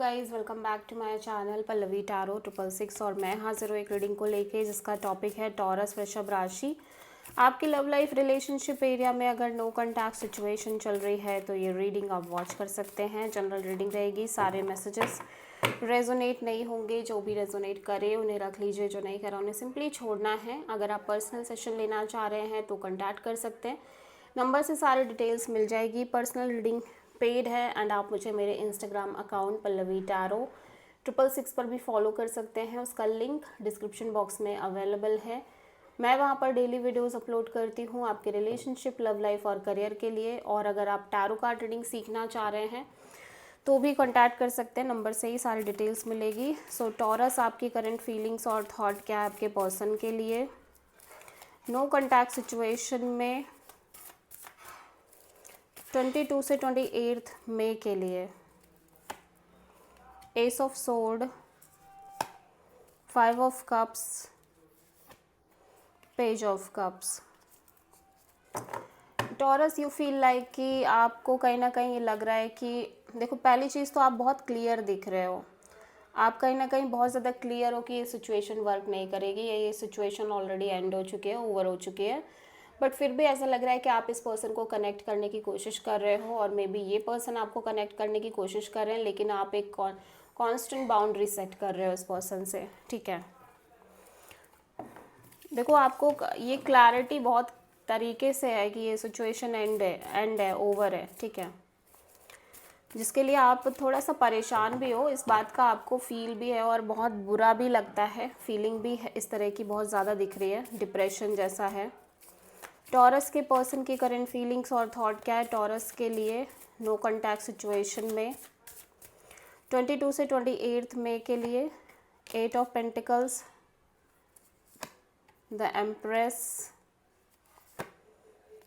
Guys, welcome back to my channel Pallavi tarot 666 और मैं हाजिर हूँ एक रीडिंग को लेके जिसका टॉपिक है टॉरस वृषभ राशि। आपकी लव लाइफ रिलेशनशिप एरिया में अगर नो कॉन्टैक्ट सिचुएशन चल रही है तो ये रीडिंग आप वॉच कर सकते हैं। जनरल रीडिंग रहेगी, सारे मैसेजेस रेजोनेट नहीं होंगे। जो भी रेजोनेट करे उन्हें रख लीजिए, जो नहीं करा उन्हें सिंपली छोड़ना है। अगर आप पर्सनल सेशन लेना चाह रहे हैं तो कॉन्टैक्ट कर सकते हैं, नंबर से सारी डिटेल्स मिल जाएगी। पर्सनल रीडिंग पेड है एंड आप मुझे मेरे इंस्टाग्राम अकाउंट पल्लवी टैरो 666 पर भी फॉलो कर सकते हैं। उसका लिंक डिस्क्रिप्शन बॉक्स में अवेलेबल है। मैं वहाँ पर डेली वीडियोस अपलोड करती हूँ आपके रिलेशनशिप, लव लाइफ और करियर के लिए। और अगर आप टैरो कार्ड रीडिंग सीखना चाह रहे हैं तो भी कांटेक्ट कर सकते हैं, नंबर से ही सारी डिटेल्स मिलेगी। सो टॉरस, आपकी करंट फीलिंग्स और थॉट क्या है आपके पर्सन के लिए नो कॉन्टैक्ट सिचुएशन में 22 से 28 मई के लिए। S of sword, 5 of cups, page of cups. Taurus, you feel like कि आपको कहीं ना कहीं ये लग रहा है कि देखो, पहली चीज़ तो आप बहुत क्लियर दिख रहे हो। आप कहीं ना कहीं बहुत ज़्यादा क्लियर हो कि ये सिचुएशन वर्क नहीं करेगी, ये सिचुएशन ऑलरेडी एंड हो चुकी है, ओवर हो चुकी है। बट फिर भी ऐसा लग रहा है कि आप इस पर्सन को कनेक्ट करने की कोशिश कर रहे हो और मे बी ये पर्सन आपको कनेक्ट करने की कोशिश कर रहे हैं, लेकिन आप एक कांस्टेंट बाउंड्री सेट कर रहे हो इस पर्सन से। ठीक है, देखो आपको ये क्लैरिटी बहुत तरीके से है कि ये सिचुएशन एंड है, ओवर है। ठीक है, जिसके लिए आप थोड़ा सा परेशान भी हो, इस बात का आपको फील भी है और बहुत बुरा भी लगता है, फीलिंग भी है इस तरह की बहुत ज़्यादा दिख रही है, डिप्रेशन जैसा है। टॉरस के पर्सन की करंट फीलिंग्स और थॉट क्या है टॉरस के लिए नो कॉन्टैक्ट सिचुएशन में 22 से 28 मई के लिए। 8 of pentacles, the empress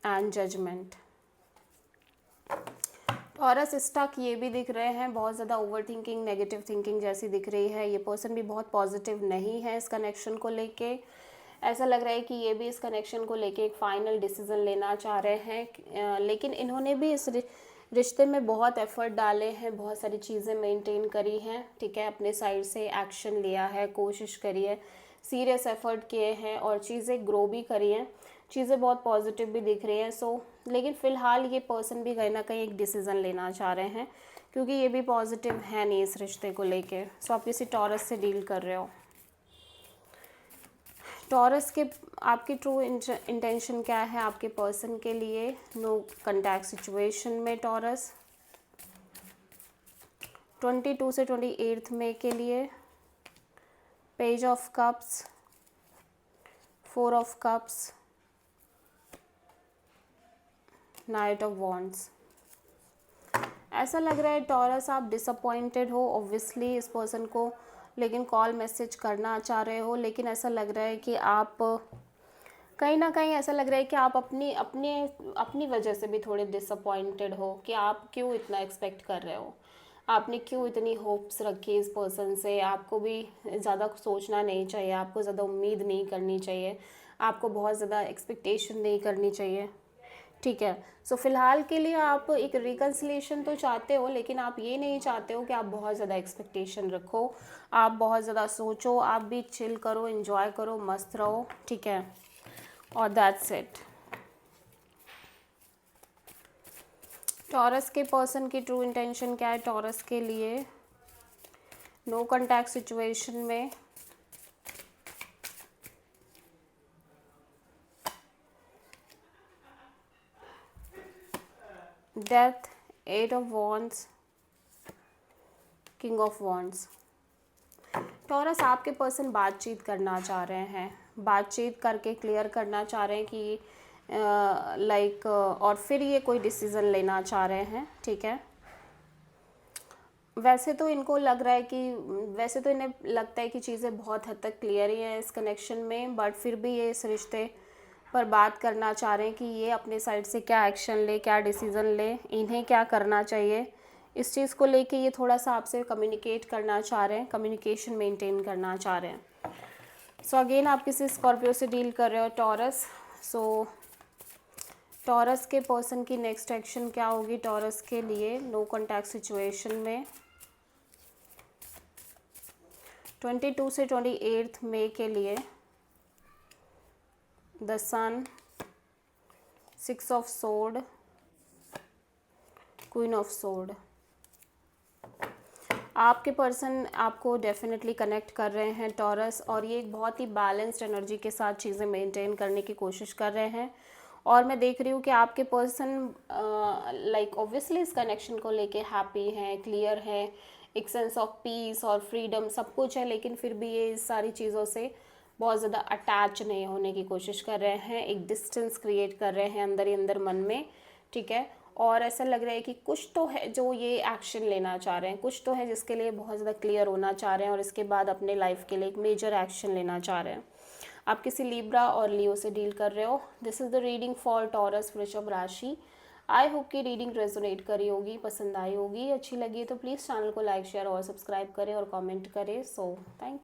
and judgement. Taurus stuck ये भी दिख रहे हैं, बहुत ज़्यादा ओवर थिंकिंग, नेगेटिव थिंकिंग जैसी दिख रही है। ये पर्सन भी बहुत पॉजिटिव नहीं है इस कनेक्शन को लेके। ऐसा लग रहा है कि ये भी इस कनेक्शन को लेके एक फ़ाइनल डिसीज़न लेना चाह रहे हैं, लेकिन इन्होंने भी इस रिश्ते में बहुत एफर्ट डाले हैं, बहुत सारी चीज़ें मेंटेन करी हैं। ठीक है, अपने साइड से एक्शन लिया है, कोशिश करी है, सीरियस एफर्ट किए हैं और चीज़ें ग्रो भी करी हैं, चीज़ें बहुत पॉजिटिव भी दिख रही हैं। लेकिन फ़िलहाल ये पर्सन भी कहीं ना कहीं एक डिसीज़न लेना चाह रहे हैं, क्योंकि ये भी पॉजिटिव है नहीं इस रिश्ते को लेके। आप किसी टॉरस से डील कर रहे हो। टॉरस के आपकी ट्रू इंटेंशन क्या है आपके पर्सन के लिए नो कॉन्टैक्ट सिचुएशन में टॉरस 22 से 28 मई के लिए। Page of cups, 4 of cups, night of wands. ऐसा लग रहा है टॉरस आप डिसअपॉइंटेड हो ऑब्वियसली इस पर्सन को, लेकिन कॉल मैसेज करना चाह रहे हो। लेकिन ऐसा लग रहा है कि आप कहीं ना कहीं ऐसा लग रहा है कि आप अपनी वजह से भी थोड़े डिसअपॉइंटेड हो कि आप क्यों इतना एक्सपेक्ट कर रहे हो, आपने क्यों इतनी होप्स रखी इस पर्सन से। आपको भी ज़्यादा सोचना नहीं चाहिए, आपको ज़्यादा उम्मीद नहीं करनी चाहिए, आपको बहुत ज़्यादा एक्सपेक्टेशन नहीं करनी चाहिए। ठीक है, फ़िलहाल के लिए आप एक रिकन्सिलेशन तो चाहते हो, लेकिन आप ये नहीं चाहते हो कि आप बहुत ज़्यादा एक्सपेक्टेशन रखो, आप बहुत ज़्यादा सोचो। आप भी चिल करो, एंजॉय करो, मस्त रहो। ठीक है, और दैट्स इट। टॉरस के पर्सन की ट्रू इंटेंशन क्या है टॉरस के लिए नो कॉन्टैक्ट सिचुएशन में death, 8 of wands, king of wands. Taurus, आपके पर्सन बातचीत करना चाह रहे हैं, बातचीत करके क्लियर करना चाह रहे हैं कि और फिर ये कोई डिसीज़न लेना चाह रहे हैं। ठीक है, वैसे तो इनको लग रहा है कि वैसे तो इन्हें लगता है कि चीज़ें बहुत हद तक क्लियर ही हैं इस कनेक्शन में, बट फिर भी ये इस रिश्ते पर बात करना चाह रहे हैं कि ये अपने साइड से क्या एक्शन ले, क्या डिसीज़न ले, इन्हें क्या करना चाहिए। इस चीज़ को लेके ये थोड़ा सा आपसे कम्युनिकेट करना चाह रहे हैं, कम्युनिकेशन मेंटेन करना चाह रहे हैं। अगेन आप किसी स्कॉर्पियो से डील कर रहे हो टॉरस। टॉरस के पर्सन की नेक्स्ट एक्शन क्या होगी टॉरस के लिए नो कॉन्टैक्ट सिचुएशन में 22 से 28 मई के लिए the sun, 6 of sword, queen of sword. आपके पर्सन आपको डेफिनेटली कनेक्ट कर रहे हैं टॉरस, और ये एक बहुत ही बैलेंस्ड एनर्जी के साथ चीज़ें मेंटेन करने की कोशिश कर रहे हैं। और मैं देख रही हूँ कि आपके पर्सन लाइक ऑब्वियसली इस कनेक्शन को लेके हैप्पी हैं, क्लियर हैं, एक सेंस ऑफ पीस और फ्रीडम सब कुछ है, लेकिन फिर भी ये इस सारी चीज़ों से बहुत ज़्यादा अटैच नहीं होने की कोशिश कर रहे हैं, एक डिस्टेंस क्रिएट कर रहे हैं अंदर ही अंदर मन में, ठीक है। और ऐसा लग रहा है कि कुछ तो है जो ये एक्शन लेना चाह रहे हैं, कुछ तो है जिसके लिए बहुत ज़्यादा क्लियर होना चाह रहे हैं और इसके बाद अपने लाइफ के लिए एक मेजर एक्शन लेना चाह रहे हैं। आप किसी लिब्रा और लियो से डील कर रहे हो। This is the reading for taurus वृषभ राशि। आई होप कि रीडिंग रेजोनेट करी होगी, पसंद आई होगी, अच्छी लगी तो प्लीज़ चैनल को लाइक, शेयर और सब्सक्राइब करें और कमेंट करें। So thank